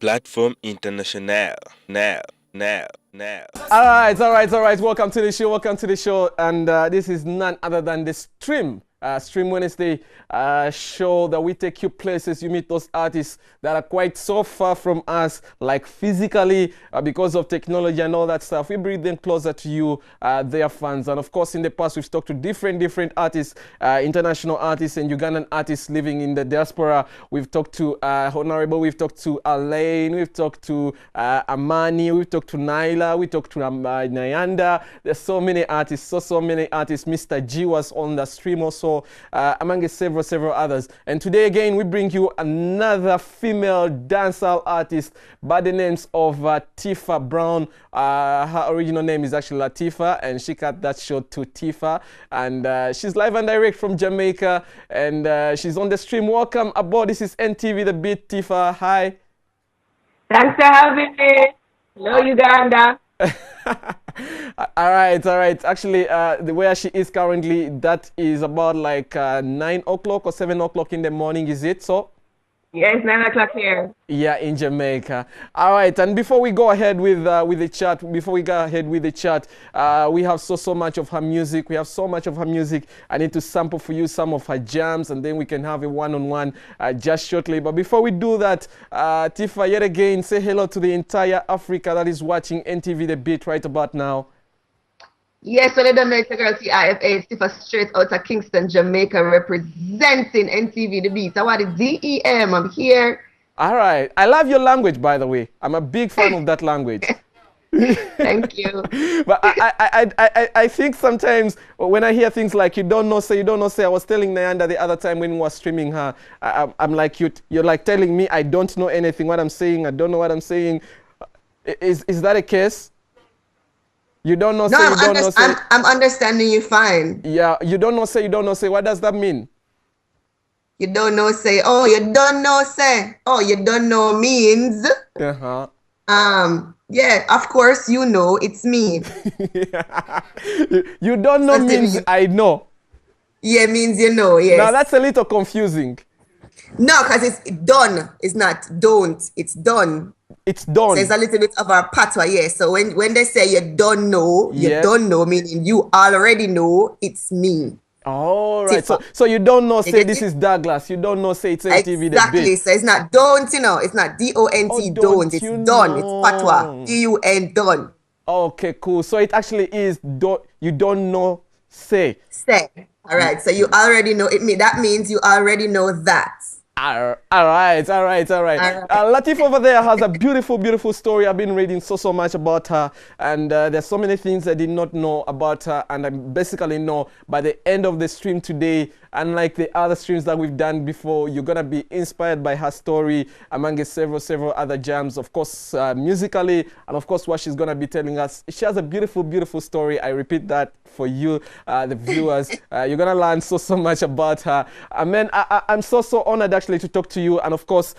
Platform International. Now. All right. Welcome to the show. And this is none other than the Stream Wednesday show that we take you places. You meet those artists that are quite so far from us, like physically, because of technology and all that stuff. We bring them closer to you, their fans. And of course, in the past, we've talked to different artists, international artists and Ugandan artists living in the diaspora. We've talked to Honorable, we've talked to Alain, we've talked to Amani, we've talked to Naila, we talked to Nyanda. There's so many artists, so many artists. Mr. G was on the stream also. Among several others. And today again, we bring you another female dancehall artist by the names of Tifa Brown. Her original name is actually LaTifa, and she cut that short to Tifa. And she's live and direct from Jamaica, and she's on the stream. Welcome aboard. This is NTV The Beat. Tifa, hi. Thanks for having me. Hello, Uganda. All right. Actually, the where she is currently, that is about like 9 o'clock or 7 o'clock in the morning, is it so? Yeah, it's 9 o'clock here. Yeah, in Jamaica. All right, and before we go ahead with the chat, we have so much of her music. I need to sample for you some of her jams, and then we can have a one-on-one just shortly. But before we do that, Tifa, yet again, say hello to the entire Africa that is watching NTV The Beat right about now. Yes, so the American girl TIFA, Tifa straight out of Kingston, Jamaica, representing NTV The Beat. So what is DEM? I'm here. All right. I love your language, by the way. I'm a big fan of that language. Thank you. But I think sometimes when I hear things like you don't know say, I was telling Nyanda the other time when we were streaming her, I'm like, you're like telling me I don't know anything, what I'm saying, I don't know what I'm saying. Is that a case? You don't know, no, say, you don't know, say. I'm understanding you fine. Yeah, you don't know, say. What does that mean? You don't know, say. Oh, you don't know, say. Oh, you don't know means. Uh-huh. Yeah, of course, you know, it's me. You don't know means I know. Yeah, means you know, yes. Now, that's a little confusing. No, because it's done. It's not don't. It's done. It's done. So it's a little bit of a patois, yes. So when they say you don't know, you yes. don't know, meaning you already know it's me. All right. So you don't know, say this is Douglas. You don't know, say it's NTV The Beat. Exactly. So it's not don't, you know. It's not DONT, oh, don't. It's done. It's patois. DUN, done. Okay, cool. So it actually is you don't know, say. Say. All right. So you already know it. That means you already know that. All right. LaTifa over there has a beautiful story. I've been reading so much about her, and there's so many things I did not know about her, and I basically know by the end of the stream today, unlike the other streams that we've done before, you're gonna be inspired by her story among several other jams, of course, musically, and of course what she's gonna be telling us. She has a beautiful story. I repeat that for you, the viewers. You're gonna learn so much about her. Man, I'm so honored actually to talk to you, and of course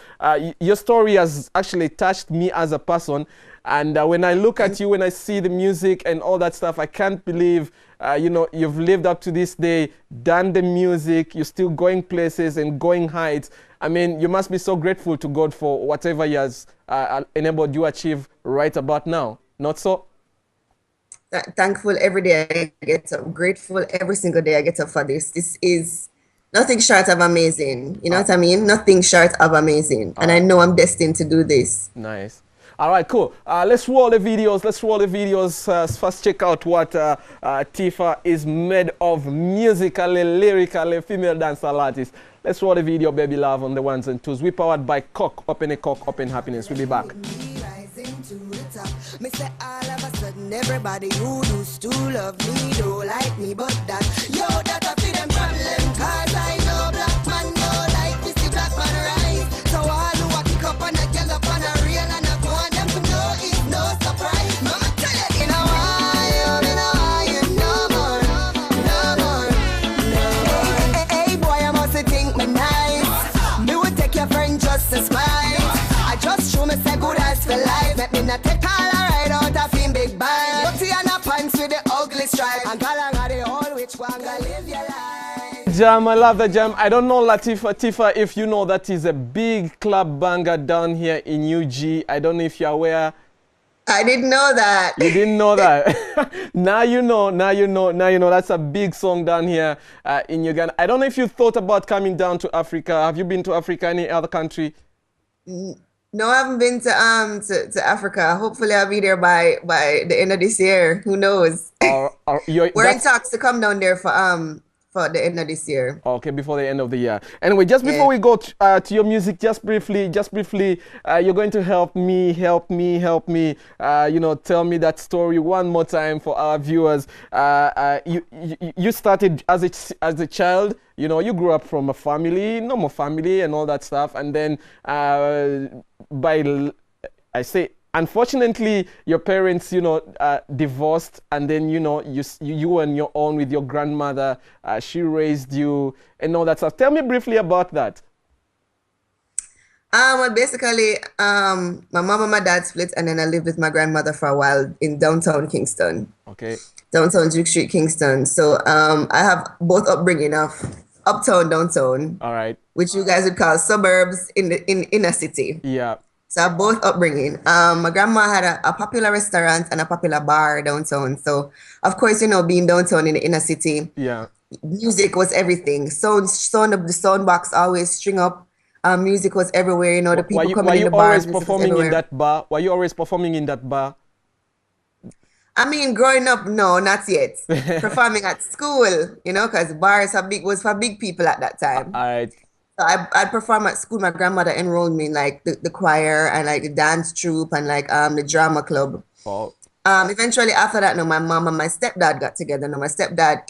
your story has actually touched me as a person, and when I look at you, when I see the music and all that stuff, I can't believe you've lived up to this day, done the music, you're still going places and going heights. I mean, you must be so grateful to God for whatever He has enabled you to achieve right about now, not so? Thankful every day I get up, grateful every single day I get up for this. This is nothing short of amazing. You know what I mean? Nothing short of amazing. And I know I'm destined to do this. Nice. All right, cool. Let's roll the videos. First, check out what Tifa is made of musically, lyrically, female dancehall artist. Let's roll the video, baby love, on the ones and twos. We powered by Cock, Open Happiness. We'll be back. Me say all of a sudden everybody who used to love me don't like me, but that that I feel them problem, cause I know black man no like to see black man rise. So all who a kick up on a girl up on a real and I want them to know it's no surprise. Mama tell you, you know why no more. Hey boy, I must think me nice. Me would take your friend just to smile. I just show me say good as for life. Let me not take all right out of him big bang. But see on a pants with the ugly stripe. And call on the whole which one gonna live your life. jam. I love the jam. I don't know, LaTifa, Tifa, if you know that is a big club banger down here in UG. I don't know if you're aware. I didn't know that. You didn't know that. Now you know. Now you know. Now you know. That's a big song down here in Uganda. I don't know if you thought about coming down to Africa. Have you been to Africa, any other country? No, I haven't been to Africa. Hopefully, I'll be there by the end of this year. Who knows? We're in talks to come down there for the end of this year. Okay, before the end of the year. Anyway, just before we go to your music, just briefly, you're going to help me. You know, tell me that story one more time for our viewers. You started as a child. You know, you grew up from a family, normal family, and all that stuff, and then unfortunately, your parents, you know, divorced, and then, you know, you were on your own with your grandmother. She raised you and all that stuff. Tell me briefly about that. Well, basically, my mom and my dad split, and then I lived with my grandmother for a while in downtown Kingston. Okay. Downtown Duke Street, Kingston. So I have both upbringing of uptown, downtown. All right. Which you guys would call suburbs in inner city. Yeah. So both upbringing. My grandma had a popular restaurant and a popular bar downtown. So of course, you know, being downtown in the inner city, yeah, music was everything. Sound of the sound box always string up. Music was everywhere. You know, the people coming in the bars. Were you always performing in that bar? Were you always performing in that bar? I mean, growing up, no, not yet. Performing at school, you know, because bars was for big people at that time. All right. So I'd perform at school. My grandmother enrolled me in like the choir and like the dance troupe and like the drama club. Oh. Eventually after that, no, my mom and my stepdad got together. No, my stepdad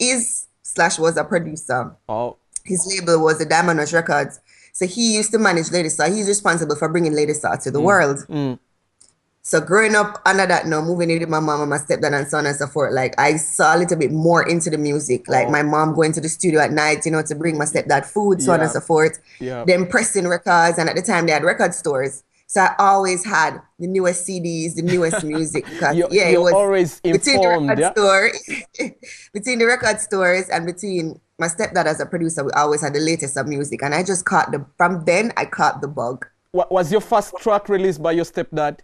was a producer. Oh. His label was the Diamond Rush Records. So he used to manage Lady Star. He's responsible for bringing Lady Star to the world. So growing up under that, no, moving in with my mom and my stepdad and so on and so forth, like I saw a little bit more into the music. Like my mom going to the studio at night, you know, to bring my stepdad food, so on and so forth. Yeah. Then pressing records, and at the time they had record stores. So I always had the newest CDs, the newest music. Because it was always informed, between the record stores and between my stepdad as a producer, we always had the latest of music. And I just from then I caught the bug. What was your first track released by your stepdad?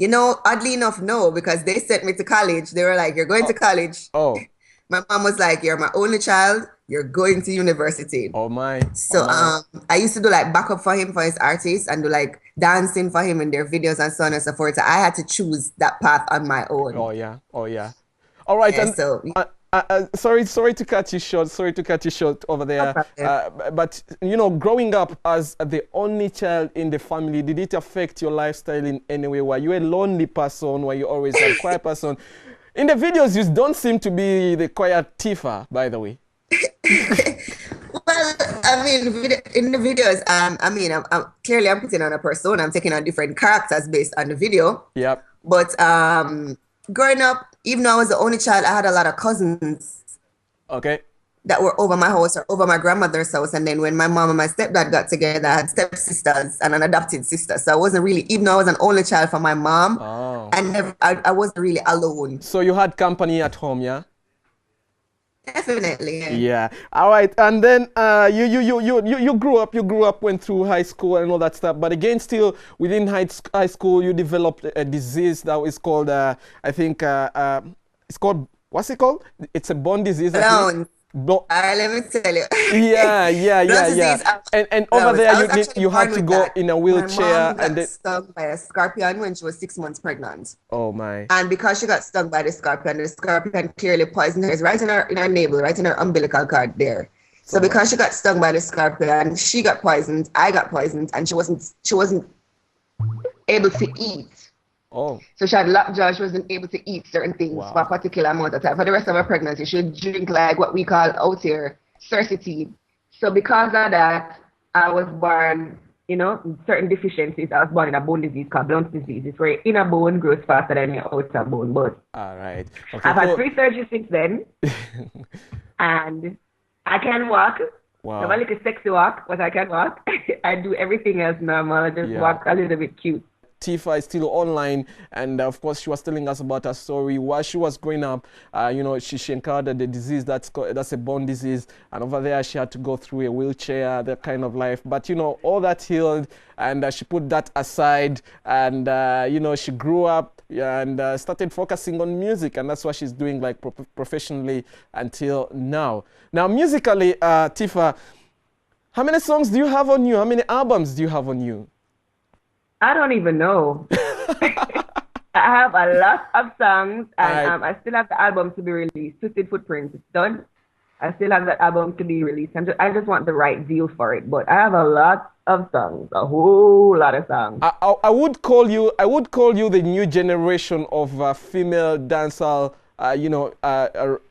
You know, oddly enough, no, because they sent me to college. They were like, you're going to college. Oh. My mom was like, you're my only child. You're going to university. Oh, my. So I used to do like backup for him, for his artists, and do like dancing for him in their videos and so on and so forth. So I had to choose that path on my own. Oh, yeah. Oh, yeah. All right. Yeah, and so... sorry to cut you short. Sorry to cut you short over there. But you know, growing up as the only child in the family, did it affect your lifestyle in any way? Were you a lonely person? Were you always a quiet person? In the videos, you don't seem to be the quiet Tifa, by the way. Well, I mean, in the videos, I mean, I'm clearly I'm putting on a persona. I'm taking on different characters based on the video. Yep. But growing up, even though I was the only child, I had a lot of cousins. Okay. That were over my house or over my grandmother's house. And then when my mom and my stepdad got together, I had stepsisters and an adopted sister. So I wasn't really, even though I was an only child for my mom, I wasn't really alone. So you had company at home, yeah? Definitely. Yeah. All right. And then you grew up, went through high school and all that stuff. But again, still within high school, you developed a disease that is called, I think, it's called, what's it called? It's a bone disease. Let me tell you. Yeah. And over there, you had to go in a wheelchair. My mom got stung by a scorpion when she was 6 months pregnant. Oh my! And because she got stung by the scorpion clearly poisoned her. It's right in her navel, right in her umbilical cord there. So because she got stung by the scorpion, she got poisoned. I got poisoned, and she wasn't able to eat. Oh. So she had lockjaw. She wasn't able to eat certain things for a particular amount of time. For the rest of her pregnancy, she would drink like what we call out here cercity. So because of that, I was born, you know, certain deficiencies. I was born in a bone disease called blunt disease. It's where inner bone grows faster than your outer bone. But all right. Okay, I've had 3 surgeries since then, and I can walk. Wow. I'm a little sexy walk, but I can walk. I do everything else normal. I just walk a little bit cute. Tifa is still online, and of course she was telling us about her story while she was growing up. You know, she encountered a disease that's a bone disease, and over there she had to go through a wheelchair, that kind of life. But you know, all that healed, and she put that aside, and you know, she grew up and started focusing on music, and that's what she's doing like professionally until now. Now, musically, Tifa, how many songs do you have on you? How many albums do you have on you? I don't even know. I have a lot of songs, and I still have the album to be released. Twisted Footprints, it's done. I still have that album to be released. I just want the right deal for it. But I have a lot of songs, a whole lot of songs. I would call you the new generation of female dancehall, you know,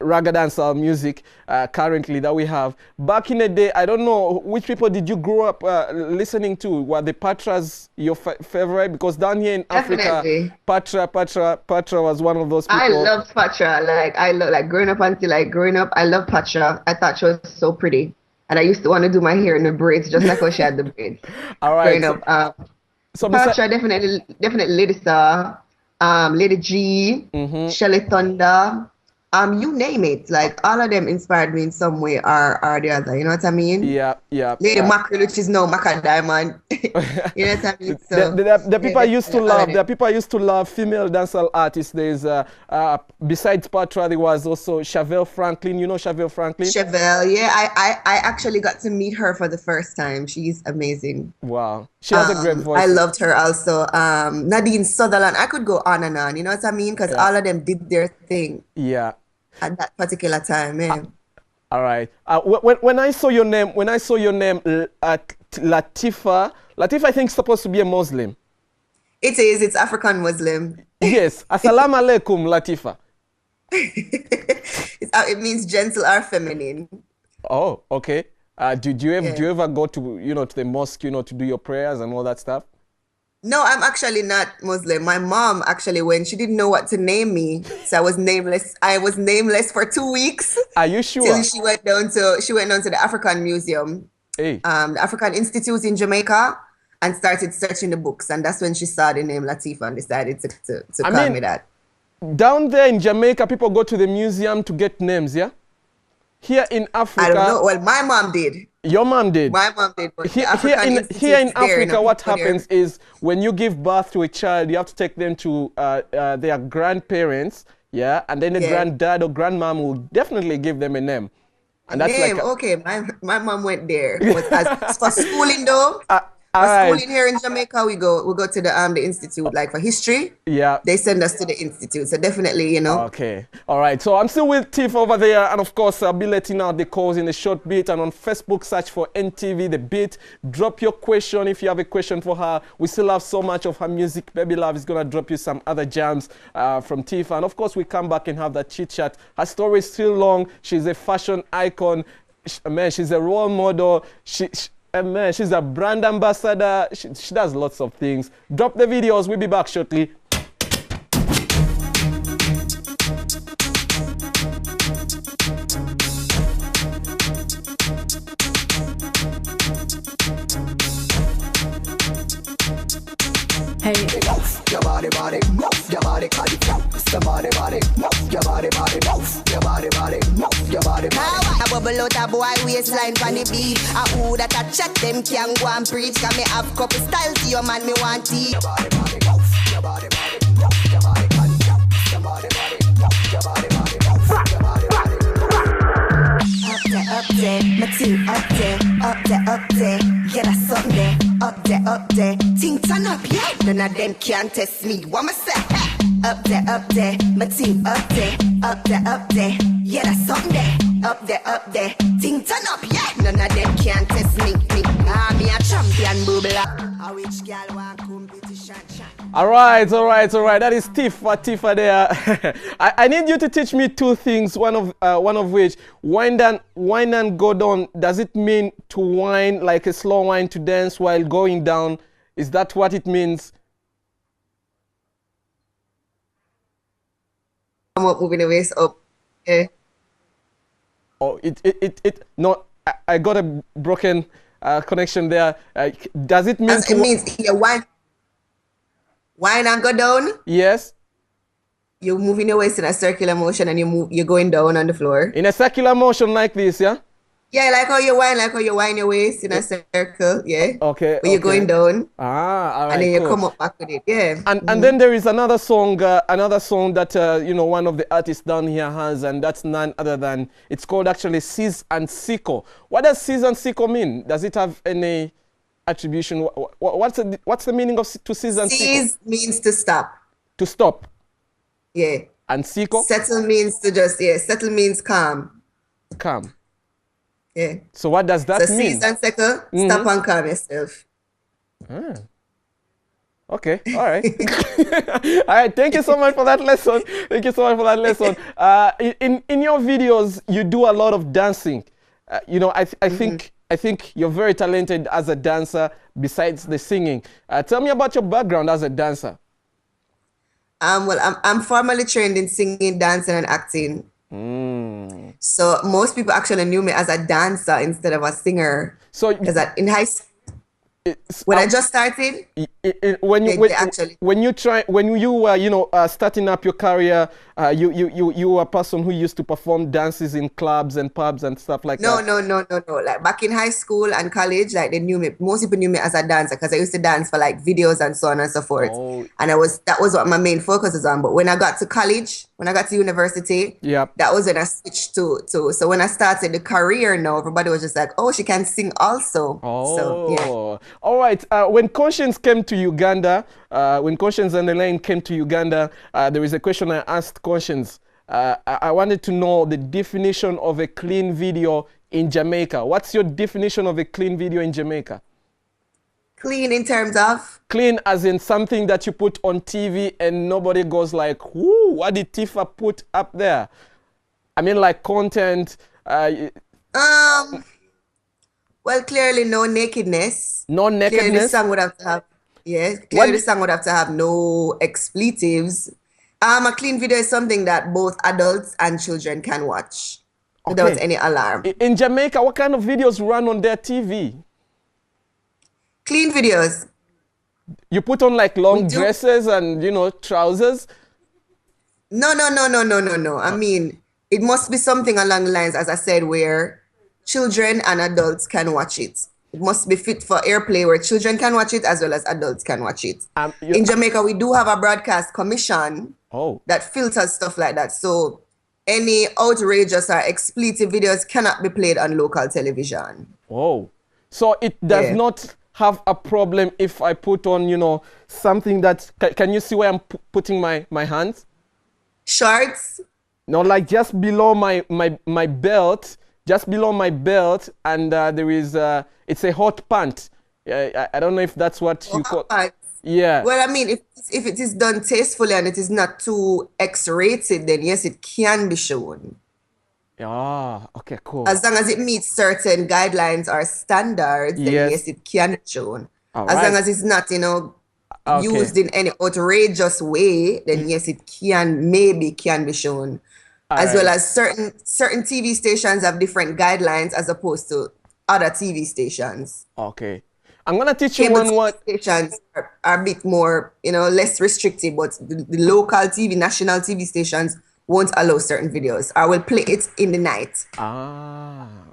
raga dancehall music currently that we have. Back in the day, I don't know which people did you grow up listening to. Were the Patras your favorite? Because down here in Definitely. Africa, Patra was one of those people. I loved Patra. Growing up, I loved Patra. I thought she was so pretty, and I used to want to do my hair in the braids, just like how she had the braids. All right. Growing up, Patra definitely Lady Star. Lady G, Shelly Thunder, you name it. Like all of them inspired me in some way or the other. You know what I mean? Yeah. Lady Mackerel, which is now Maca Diamond. You know what I mean? So, the people I used to love. The people I used to love female dancehall artists. There's besides Patra, there was also Chevelle Franklin. You know Chevelle Franklin? Chevelle, yeah. I actually got to meet her for the first time. She's amazing. Wow, she has a great voice. I loved her also. Nadine Sutherland. I could go on and on. You know what I mean? Because all of them did their thing. Yeah. At that particular time, man. All right. When I saw your name, Latifa, I think is supposed to be a Muslim. It is. It's African Muslim. Yes. Assalamu alaikum, Latifa. It means gentle or feminine. Oh, okay. Do you ever go to to the mosque to do your prayers and all that stuff? No, I'm actually not Muslim. My mom actually, when she didn't know what to name me, so I was nameless. I was nameless for 2 weeks. Are you sure? Till she went down to the African Museum, the African Institute in Jamaica, and started searching the books. And that's when she saw the name LaTifa and decided to call me that. Down there in Jamaica, people go to the museum to get names, yeah? Here in Africa, I don't know. Well, my mom did. Your mom did. My mom did. But here in Africa, what happens is when you give birth to a child, you have to take them to their grandparents, yeah, and then the granddad or grandmom will definitely give them a name. And that's name, okay. My mom went there. But as for schooling though. Schooling here in Jamaica, we go to the institute, like for history. Yeah. They send us to the institute. So definitely, Okay. All right. So I'm still with Tifa over there. And of course, I'll be letting out the calls in a short bit. And on Facebook, search for NTV, The Beat. Drop your question if you have a question for her. We still have so much of her music. Baby Love is going to drop you some other jams from Tifa. And of course, we come back and have that chit chat. Her story is still long. She's a fashion icon. Man, she's a role model. Man, she's a brand ambassador. She does lots of things. Drop the videos. We'll be back shortly. Hey, move your body, move your body, your body, move your body, move your body, move your body. I bubble out a boy waistline for the beat. Who that I check them can go and preach. Can me have couple styles to your man me want to. Your body, move your body, move your body, your body, move your body, move your body. Up there, my team up there, yeah that's up there, ting turn up, yeah, none of them can test me, what me say, up there, my team up there, yeah that's up there, ting turn up, yeah, none of them can test me, me a champion bubbler, a which girl want competition. All right. That is Tifa there. I need you to teach me two things. One of which, wind and go down. Does it mean to wind like a slow wind to dance while going down? Is that what it means? I'm up moving the waist up. Yeah. Oh, no. I got a broken connection there. Does it mean? It means you wind. Wine and go down. Yes. You're moving your waist in a circular motion and you're going down on the floor. In a circular motion like this, yeah? Yeah, like how you whine your waist in a circle, yeah. Okay. But you're going down. Ah, all right. And then you cool. come up back with it, yeah. And then there is another song that you know, one of the artists down here has, and that's none other than, it's called actually Sis and Siko. What does Sis and Siko mean? Does it have any attribution? What's the meaning of to Sis and Siko? Sis means to stop. To stop. Yeah. And Siko? Settle means to just, yeah, settle means calm. Calm. Yeah. So what does that mean? Sis and Siko, stop and calm yourself. Ah. Okay, all right. All right, thank you so much for that lesson. Thank you so much for that lesson. In your videos, you do a lot of dancing. You know, I think you're very talented as a dancer besides the singing. Tell me about your background as a dancer. Well, I'm formally trained in singing, dancing, and acting. So most people actually knew me as a dancer instead of a singer. So because in high school, when I just started, when you were starting up your career, you were a person who used to perform dances in clubs and pubs and stuff like that. No. Like back in high school and college, like they knew me. Most people knew me as a dancer because I used to dance for like videos and so on and so forth. And that was what my main focus was on. But when I got to college, when I got to university, that was when I switched to. So when I started the career now, everybody was just like, oh, she can sing also. So, yeah. All right. When Conscience came to Uganda, when Conscience and Elaine came to Uganda, there is a question I asked Conscience. I wanted to know the definition of a clean video in Jamaica. What's your definition of a clean video in Jamaica? Clean in terms of? Clean as in something that you put on TV and nobody goes like, whoo, what did Tifa put up there? I mean, like content. Well, clearly no nakedness. No nakedness? Clearly the song would have to have, clearly the song would have to have no expletives. A clean video is something that both adults and children can watch without any alarm. In Jamaica, what kind of videos run on their TV? Clean videos. You put on like long dresses and, you know, trousers? No. I mean, it must be something along the lines, as I said, where children and adults can watch it. It must be fit for airplay where children can watch it as well as adults can watch it. In Jamaica, we do have a broadcast commission that filters stuff like that. So any outrageous or expletive videos cannot be played on local television. Oh, so it does not have a problem if I put on, you know, something that, can you see where I'm putting my hands? Shorts? No, like just below my belt. Just below my belt, and there is it's a hot pant. I don't know if that's what you call. Yeah. Well, I mean, if it is done tastefully and it is not too X-rated, then yes, it can be shown. Okay, cool. As long as it meets certain guidelines or standards, then yes, it can be shown. As long as it's not, you know, used in any outrageous way, then yes, it maybe can be shown. As well as certain TV stations have different guidelines as opposed to other TV stations. Okay. I'm going to teach you one word. Stations are a bit more, you know, less restrictive, but the local TV, national TV stations won't allow certain videos. I will play it in the night.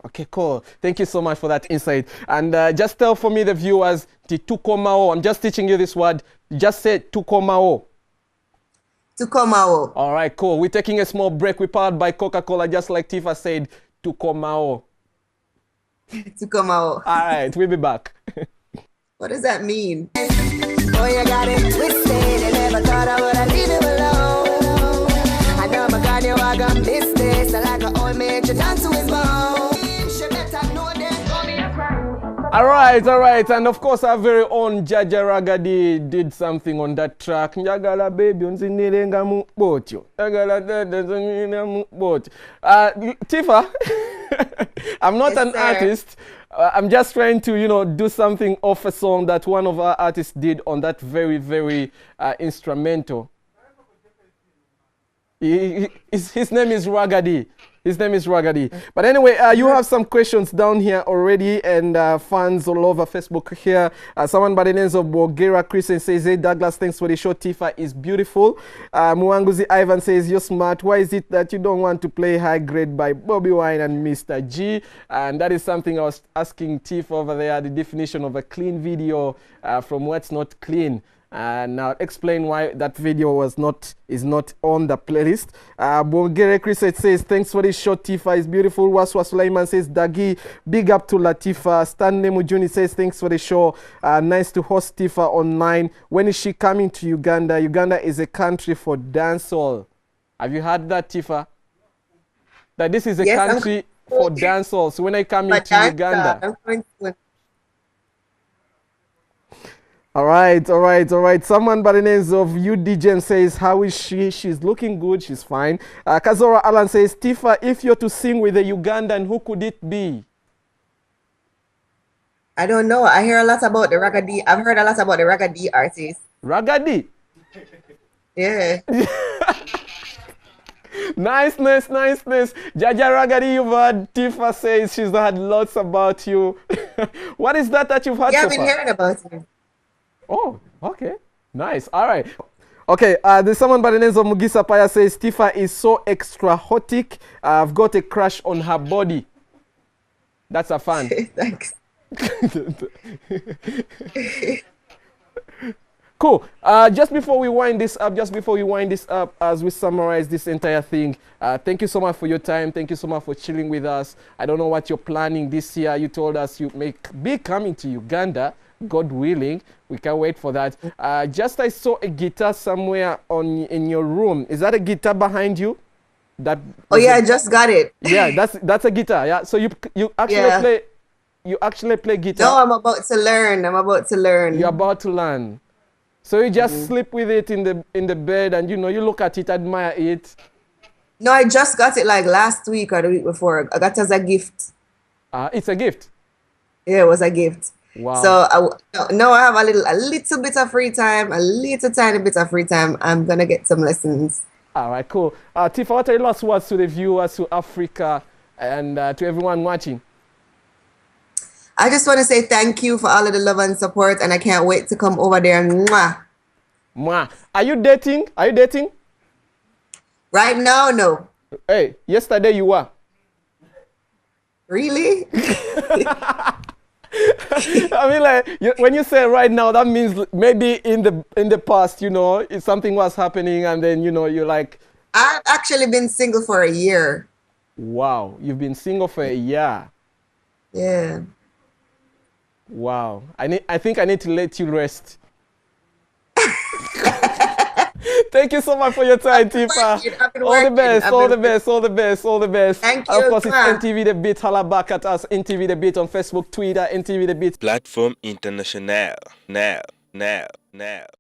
Okay, cool. Thank you so much for that insight. And just tell for me, the viewers, the tukomao. I'm just teaching you this word. Just say tukomao. Tukomao. All right, cool. We're taking a small break. We're powered by Coca-Cola, just like Tifa said, tukomao. Tukomao. All right, we'll be back. What does that mean? Oh, you got it twisted. I never thought I would leave you alone. I know my God, you are gonna miss this. I like an old man, you dance to his bone. She better know that. Call me a crime. All right. And of course, our very own Jaja Ragadi did something on that track. Njagala baby, unzinirenga mu botyo. Njagala mu botyo. Tifa, I'm not an artist. I'm just trying to, you know, do something off a song that one of our artists did on that very, very instrumental. His name is Ragadi. His name is Ragadi. But anyway, you have some questions down here already, and fans all over Facebook here. Someone by the names of Bulgaria Christian says, hey Douglas, thanks for the show. Tifa is beautiful. Muanguzi Ivan says, you're smart. Why is it that you don't want to play High Grade by Bobby Wine and Mr. G? And that is something I was asking Tifa over there, the definition of a clean video from what's not clean. And now explain why that video is not on the playlist. Bulgaria Chris says, thanks for this show. Tifa is beautiful. Waswa Sulaiman says, Dagi, big up to LaTifa. Stanley Mujuni says, thanks for the show. Nice to host Tifa online. When is she coming to Uganda? Uganda is a country for dancehall. Have you heard that, Tifa? That this is a country for dancehall. So when I come into Uganda. All right. Someone by the names of UDJ says, how is she? She's looking good. She's fine. Kazora Alan says, Tifa, if you're to sing with a Ugandan, who could it be? I don't know. I hear a lot about the Ragadi. I've heard a lot about the Ragadi artists. Ragadi? Yeah. Nice. Jaja Ragadi, you've heard Tifa says she's had lots about you. What is that you've heard so far? Yeah, I've been hearing about you. Oh, okay. Nice. All right. Okay, there's someone by the name of Mugisa Paya says, Tifa is so extra hotic. I've got a crush on her body. That's a fan. Thanks. Cool. Just before we wind this up, as we summarize this entire thing, thank you so much for your time. Thank you so much for chilling with us. I don't know what you're planning this year. You told us you may be coming to Uganda. God willing, we can't wait for that. Just I saw a guitar somewhere in your room. Is that a guitar behind you? I just got it. Yeah, that's a guitar. Yeah. So you actually play guitar. No, I'm about to learn. You're about to learn. So you just sleep with it in the bed, and you look at it, admire it. No, I just got it like last week or the week before. I got it as a gift. It's a gift. Yeah, it was a gift. Wow. So now I have a little bit of free time, a little tiny bit of free time. I'm gonna get some lessons. All right, cool. Tifa, what are your last words to the viewers, to Africa, and to everyone watching? I just want to say thank you for all of the love and support, and I can't wait to come over there. Mwah. Are you dating? Right now, no. Hey, yesterday you were. Really? I mean, like, when you say right now, that means maybe in the past, if something was happening, and then you're like. I've actually been single for a year. Wow, you've been single for a year. Yeah. Wow, I think I need to let you rest. Thank you so much for your time, Tifa. All the best. Thank you. Of course, it's NTV The Beat. Holla back at us. NTV The Beat on Facebook, Twitter, NTV The Beat. Platform International. Now.